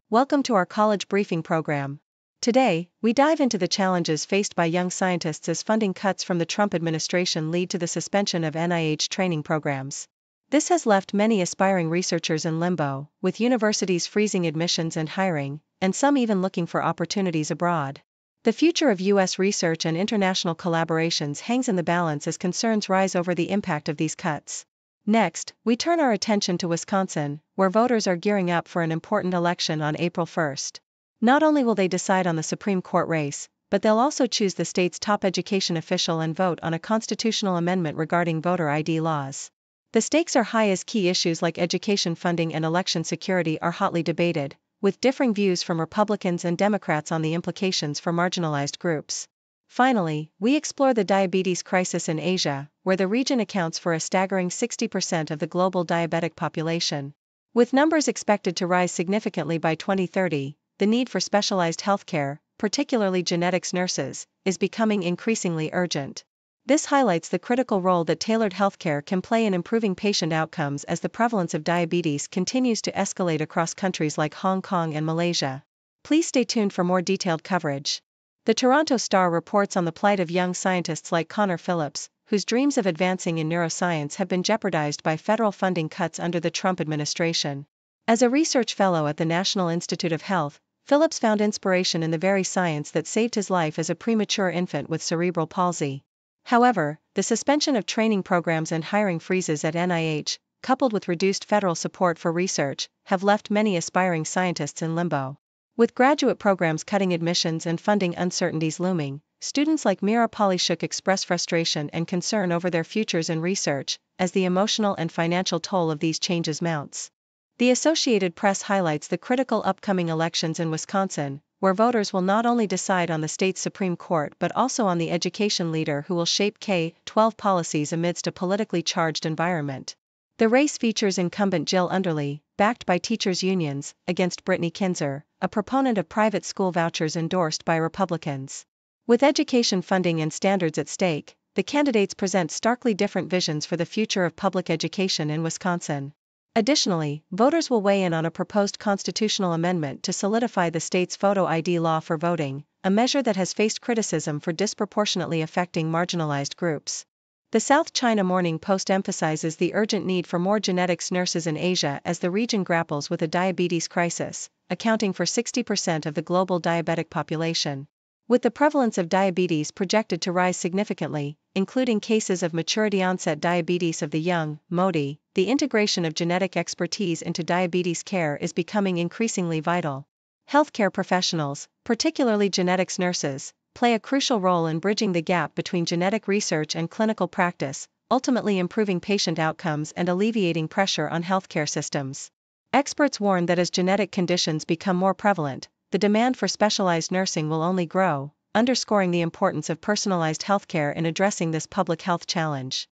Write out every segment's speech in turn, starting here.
Welcome to our college briefing program. Today, we dive into the challenges faced by young scientists as funding cuts from the Trump administration lead to the suspension of NIH training programs. This has left many aspiring researchers in limbo, with universities freezing admissions and hiring, and some even looking for opportunities abroad. The future of U.S. research and international collaborations hangs in the balance as concerns rise over the impact of these cuts. Next, we turn our attention to Wisconsin, where voters are gearing up for an important election on April 1st. Not only will they decide on the Supreme Court race, but they'll also choose the state's top education official and vote on a constitutional amendment regarding voter ID laws. The stakes are high as key issues like education funding and election security are hotly debated, with differing views from Republicans and Democrats on the implications for marginalized groups. Finally, we explore the diabetes crisis in Asia, where the region accounts for a staggering 60% of the global diabetic population. With numbers expected to rise significantly by 2030, the need for specialized healthcare, particularly genetics nurses, is becoming increasingly urgent. This highlights the critical role that tailored healthcare can play in improving patient outcomes as the prevalence of diabetes continues to escalate across countries like Hong Kong and Malaysia. Please stay tuned for more detailed coverage. The Toronto Star reports on the plight of young scientists like Connor Phillips, whose dreams of advancing in neuroscience have been jeopardized by federal funding cuts under the Trump administration. As a research fellow at the National Institute of Health, Phillips found inspiration in the very science that saved his life as a premature infant with cerebral palsy. However, the suspension of training programs and hiring freezes at NIH, coupled with reduced federal support for research, have left many aspiring scientists in limbo. With graduate programs cutting admissions and funding uncertainties looming, students like Mira Polishuk express frustration and concern over their futures in research, as the emotional and financial toll of these changes mounts. The Associated Press highlights the critical upcoming elections in Wisconsin, where voters will not only decide on the state's Supreme Court but also on the education leader who will shape K-12 policies amidst a politically charged environment. The race features incumbent Jill Underly, backed by teachers' unions, against Brittany Kinzer, a proponent of private school vouchers endorsed by Republicans. With education funding and standards at stake, the candidates present starkly different visions for the future of public education in Wisconsin. Additionally, voters will weigh in on a proposed constitutional amendment to solidify the state's photo ID law for voting, a measure that has faced criticism for disproportionately affecting marginalized groups. The South China Morning Post emphasizes the urgent need for more genetics nurses in Asia as the region grapples with a diabetes crisis, accounting for 60% of the global diabetic population. With the prevalence of diabetes projected to rise significantly, including cases of maturity-onset diabetes of the young, (MODY), the integration of genetic expertise into diabetes care is becoming increasingly vital. Healthcare professionals, particularly genetics nurses, play a crucial role in bridging the gap between genetic research and clinical practice, ultimately improving patient outcomes and alleviating pressure on healthcare systems. Experts warn that as genetic conditions become more prevalent, the demand for specialized nursing will only grow, underscoring the importance of personalized healthcare in addressing this public health challenge.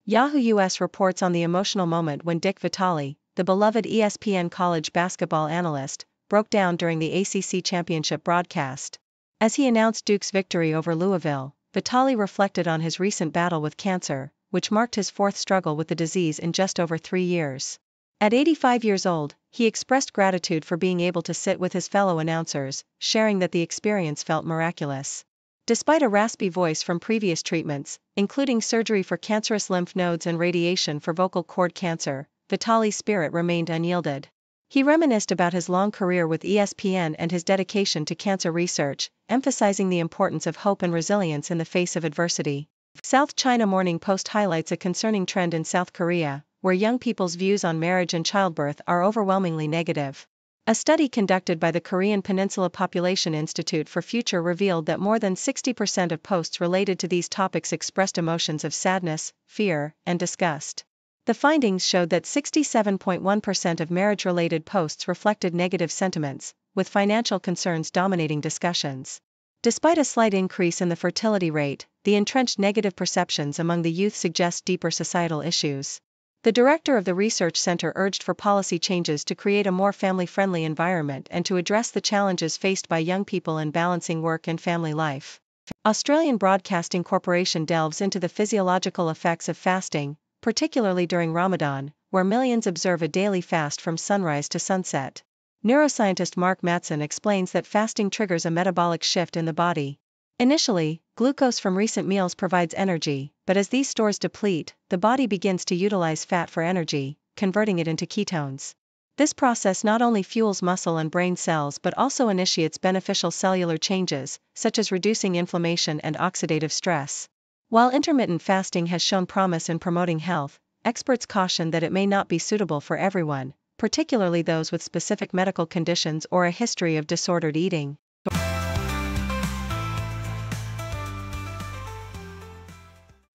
Yahoo US reports on the emotional moment when Dick Vitale, the beloved ESPN college basketball analyst, broke down during the ACC championship broadcast. As he announced Duke's victory over Louisville, Vitale reflected on his recent battle with cancer, which marked his fourth struggle with the disease in just over 3 years. At 85 years old, he expressed gratitude for being able to sit with his fellow announcers, sharing that the experience felt miraculous. Despite a raspy voice from previous treatments, including surgery for cancerous lymph nodes and radiation for vocal cord cancer, Vitale's spirit remained unyielded. He reminisced about his long career with ESPN and his dedication to cancer research, emphasizing the importance of hope and resilience in the face of adversity. South China Morning Post highlights a concerning trend in South Korea, where young people's views on marriage and childbirth are overwhelmingly negative. A study conducted by the Korean Peninsula Population Institute for Future revealed that more than 60% of posts related to these topics expressed emotions of sadness, fear, and disgust. The findings showed that 67.1% of marriage-related posts reflected negative sentiments, with financial concerns dominating discussions. Despite a slight increase in the fertility rate, the entrenched negative perceptions among the youth suggest deeper societal issues. The director of the research center urged for policy changes to create a more family-friendly environment and to address the challenges faced by young people in balancing work and family life. Australian Broadcasting Corporation delves into the physiological effects of fasting, particularly during Ramadan, where millions observe a daily fast from sunrise to sunset. Neuroscientist Mark Mattson explains that fasting triggers a metabolic shift in the body. Initially, glucose from recent meals provides energy, but as these stores deplete, the body begins to utilize fat for energy, converting it into ketones. This process not only fuels muscle and brain cells but also initiates beneficial cellular changes, such as reducing inflammation and oxidative stress. While intermittent fasting has shown promise in promoting health, experts caution that it may not be suitable for everyone, particularly those with specific medical conditions or a history of disordered eating.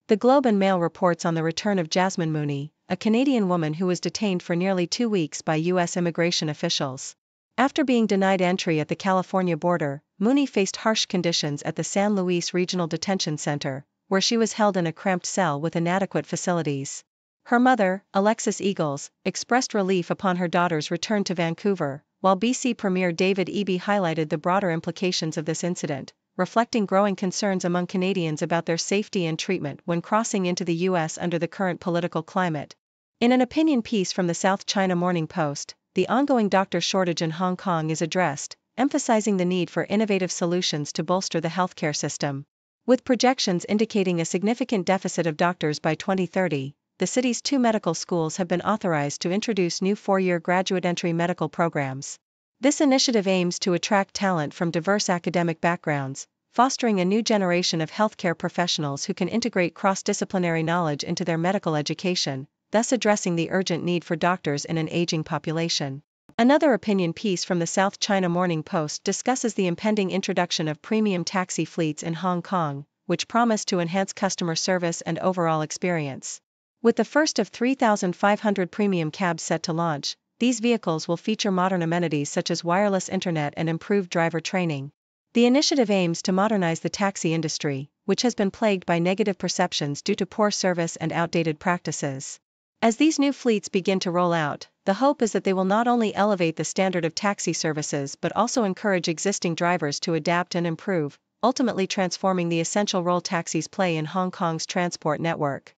The Globe and Mail reports on the return of Jasmine Mooney, a Canadian woman who was detained for nearly 2 weeks by U.S. immigration officials. After being denied entry at the California border, Mooney faced harsh conditions at the San Luis Regional Detention Center, where she was held in a cramped cell with inadequate facilities. Her mother, Alexis Eagles, expressed relief upon her daughter's return to Vancouver, while BC Premier David Eby highlighted the broader implications of this incident, reflecting growing concerns among Canadians about their safety and treatment when crossing into the U.S. under the current political climate. In an opinion piece from the South China Morning Post, the ongoing doctor shortage in Hong Kong is addressed, emphasizing the need for innovative solutions to bolster the healthcare system. With projections indicating a significant deficit of doctors by 2030, the city's 2 medical schools have been authorized to introduce new 4-year graduate entry medical programs. This initiative aims to attract talent from diverse academic backgrounds, fostering a new generation of healthcare professionals who can integrate cross-disciplinary knowledge into their medical education, thus addressing the urgent need for doctors in an aging population. Another opinion piece from the South China Morning Post discusses the impending introduction of premium taxi fleets in Hong Kong, which promise to enhance customer service and overall experience. With the first of 3,500 premium cabs set to launch, these vehicles will feature modern amenities such as wireless internet and improved driver training. The initiative aims to modernize the taxi industry, which has been plagued by negative perceptions due to poor service and outdated practices. As these new fleets begin to roll out, the hope is that they will not only elevate the standard of taxi services but also encourage existing drivers to adapt and improve, ultimately transforming the essential role taxis play in Hong Kong's transport network.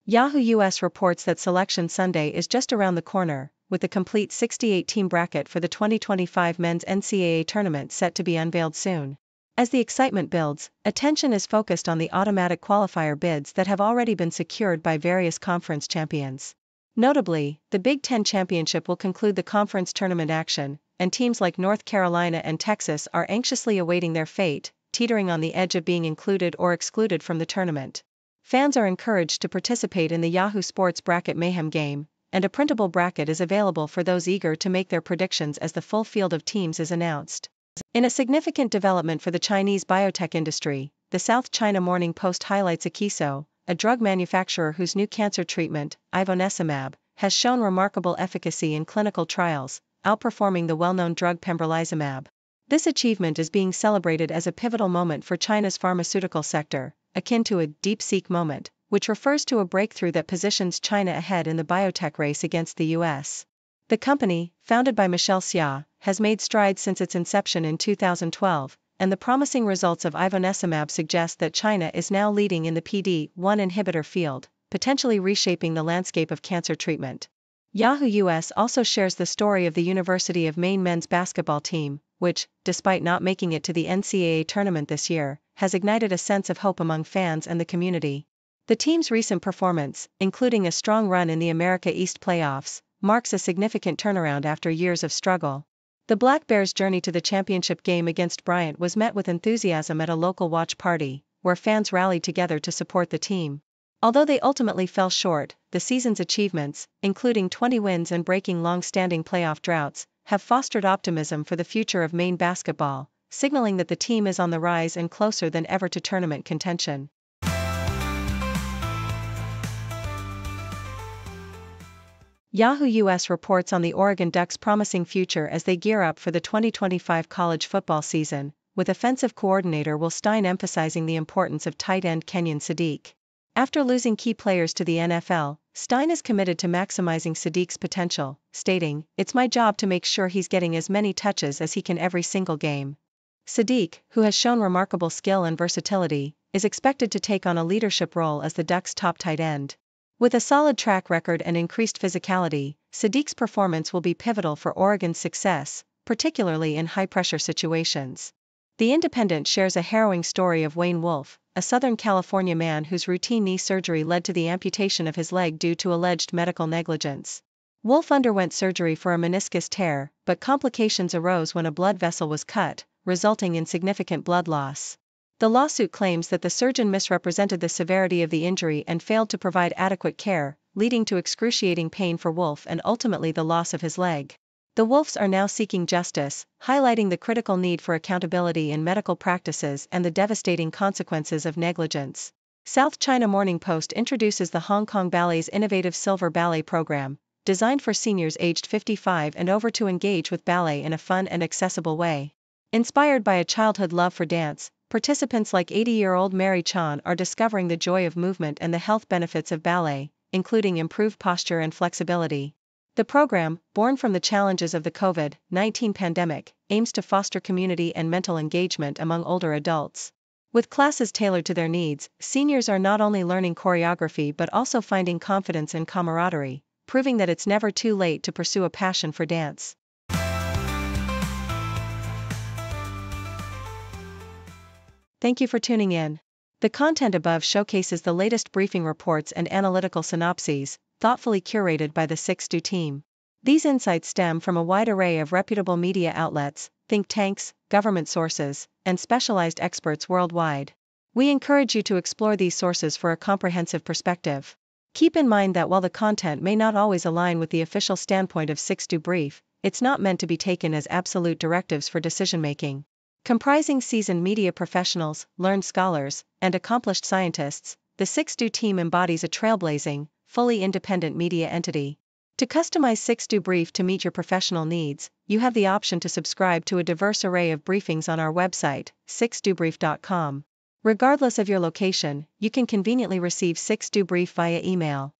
Yahoo US reports that Selection Sunday is just around the corner, with the complete 68-team bracket for the 2025 men's NCAA tournament set to be unveiled soon. As the excitement builds, attention is focused on the automatic qualifier bids that have already been secured by various conference champions. Notably, the Big Ten Championship will conclude the conference tournament action, and teams like North Carolina and Texas are anxiously awaiting their fate, teetering on the edge of being included or excluded from the tournament. Fans are encouraged to participate in the Yahoo Sports Bracket Mayhem game, and a printable bracket is available for those eager to make their predictions as the full field of teams is announced. In a significant development for the Chinese biotech industry, the South China Morning Post highlights Akeso, a drug manufacturer whose new cancer treatment, ivonescimab, has shown remarkable efficacy in clinical trials, outperforming the well-known drug pembrolizumab. This achievement is being celebrated as a pivotal moment for China's pharmaceutical sector, akin to a DeepSeek moment, which refers to a breakthrough that positions China ahead in the biotech race against the US. The company, founded by Michelle Xia, has made strides since its inception in 2012, and the promising results of ivonescimab suggest that China is now leading in the PD-1 inhibitor field, potentially reshaping the landscape of cancer treatment. Yahoo US also shares the story of the University of Maine men's basketball team, which, despite not making it to the NCAA tournament this year, has ignited a sense of hope among fans and the community. The team's recent performance, including a strong run in the America East playoffs, marks a significant turnaround after years of struggle. The Black Bears' journey to the championship game against Bryant was met with enthusiasm at a local watch party, where fans rallied together to support the team. Although they ultimately fell short, the season's achievements, including 20 wins and breaking long-standing playoff droughts, have fostered optimism for the future of Maine basketball, signaling that the team is on the rise and closer than ever to tournament contention. Yahoo US reports on the Oregon Ducks' promising future as they gear up for the 2025 college football season, with offensive coordinator Will Stein emphasizing the importance of tight end Kenyon Sadiq. After losing key players to the NFL, Stein is committed to maximizing Sadiq's potential, stating, "It's my job to make sure he's getting as many touches as he can every single game." Sadiq, who has shown remarkable skill and versatility, is expected to take on a leadership role as the Ducks' top tight end. With a solid track record and increased physicality, Sadiq's performance will be pivotal for Oregon's success, particularly in high-pressure situations. The Independent shares a harrowing story of Wayne Wolf, a Southern California man whose routine knee surgery led to the amputation of his leg due to alleged medical negligence. Wolf underwent surgery for a meniscus tear, but complications arose when a blood vessel was cut, resulting in significant blood loss. The lawsuit claims that the surgeon misrepresented the severity of the injury and failed to provide adequate care, leading to excruciating pain for Wolf and ultimately the loss of his leg. The Wolves are now seeking justice, highlighting the critical need for accountability in medical practices and the devastating consequences of negligence. South China Morning Post introduces the Hong Kong Ballet's innovative Silver Ballet program, designed for seniors aged 55 and over to engage with ballet in a fun and accessible way. Inspired by a childhood love for dance, participants like 80-year-old Mary Chan are discovering the joy of movement and the health benefits of ballet, including improved posture and flexibility. The program, born from the challenges of the COVID-19 pandemic, aims to foster community and mental engagement among older adults. With classes tailored to their needs, seniors are not only learning choreography but also finding confidence and camaraderie, proving that it's never too late to pursue a passion for dance. Thank you for tuning in. The content above showcases the latest briefing reports and analytical synopses, thoughtfully curated by the 6Do team. These insights stem from a wide array of reputable media outlets, think tanks, government sources, and specialized experts worldwide. We encourage you to explore these sources for a comprehensive perspective. Keep in mind that while the content may not always align with the official standpoint of 6Do Brief, it's not meant to be taken as absolute directives for decision-making. Comprising seasoned media professionals, learned scholars, and accomplished scientists, the 6Do team embodies a trailblazing, fully independent media entity. To customize 6Do Brief to meet your professional needs, you have the option to subscribe to a diverse array of briefings on our website, 6dobrief.com. Regardless of your location, you can conveniently receive 6Do Brief via email.